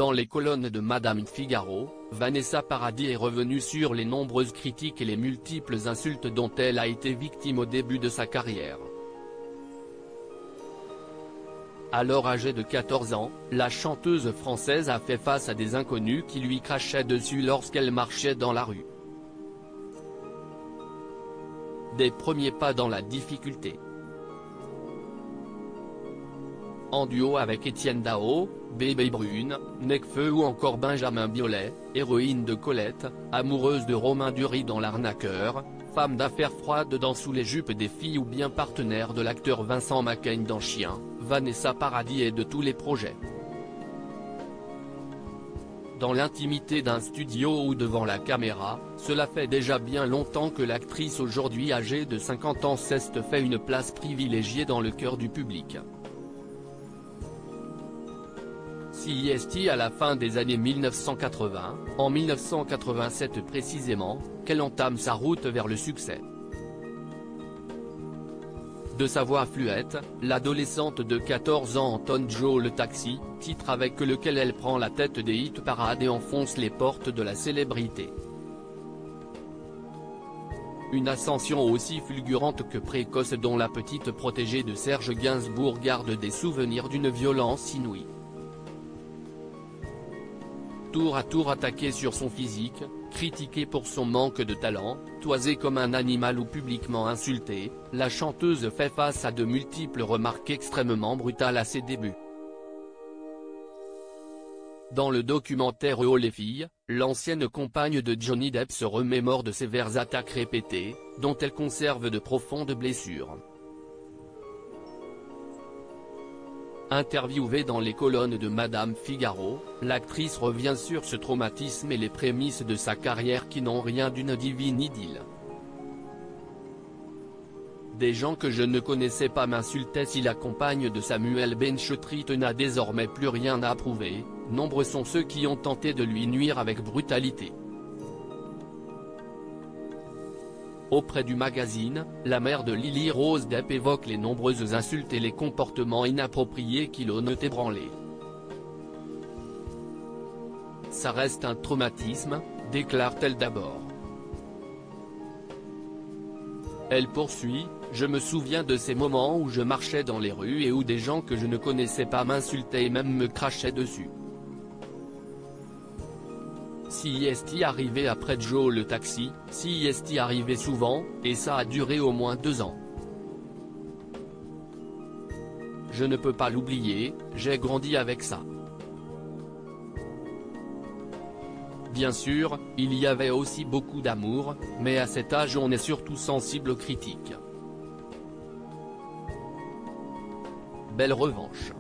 Dans les colonnes de Madame Figaro, Vanessa Paradis est revenue sur les nombreuses critiques et les multiples insultes dont elle a été victime au début de sa carrière. Alors âgée de 14 ans, la chanteuse française a fait face à des inconnus qui lui crachaient dessus lorsqu'elle marchait dans la rue. Des premiers pas dans la difficulté. En duo avec Étienne Dao, Bébé Brune, Necfeu ou encore Benjamin Biolay, héroïne de Colette, amoureuse de Romain Duris dans L'Arnaqueur, femme d'affaires froide dans Sous les jupes des filles ou bien partenaire de l'acteur Vincent Macaigne dans Chien, Vanessa Paradis est de tous les projets. Dans l'intimité d'un studio ou devant la caméra, cela fait déjà bien longtemps que l'actrice aujourd'hui âgée de 50 ans s'est fait une place privilégiée dans le cœur du public. C'est à la fin des années 1980, en 1987 précisément, qu'elle entame sa route vers le succès. De sa voix fluette, l'adolescente de 14 ans entonne Joe le taxi, titre avec lequel elle prend la tête des hit-parades et enfonce les portes de la célébrité. Une ascension aussi fulgurante que précoce dont la petite protégée de Serge Gainsbourg garde des souvenirs d'une violence inouïe. Tour à tour attaquée sur son physique, critiquée pour son manque de talent, toisée comme un animal ou publiquement insultée, la chanteuse fait face à de multiples remarques extrêmement brutales à ses débuts. Dans le documentaire Oh les filles, l'ancienne compagne de Johnny Depp se remémore de sévères attaques répétées, dont elle conserve de profondes blessures. Interviewée dans les colonnes de Madame Figaro, l'actrice revient sur ce traumatisme et les prémices de sa carrière qui n'ont rien d'une divine idylle. Des gens que je ne connaissais pas m'insultaient si la compagne de Samuel Benchetrit n'a désormais plus rien à prouver, nombreux sont ceux qui ont tenté de lui nuire avec brutalité. Auprès du magazine, la mère de Lily Rose Depp évoque les nombreuses insultes et les comportements inappropriés qui l'ont ébranlé. Ça reste un traumatisme, déclare-t-elle d'abord. Elle poursuit, je me souviens de ces moments où je marchais dans les rues et où des gens que je ne connaissais pas m'insultaient et même me crachaient dessus. C'est arrivé après Joe le taxi, c'est arrivé souvent, et ça a duré au moins 2 ans. Je ne peux pas l'oublier, j'ai grandi avec ça. Bien sûr, il y avait aussi beaucoup d'amour, mais à cet âge on est surtout sensible aux critiques. Belle revanche.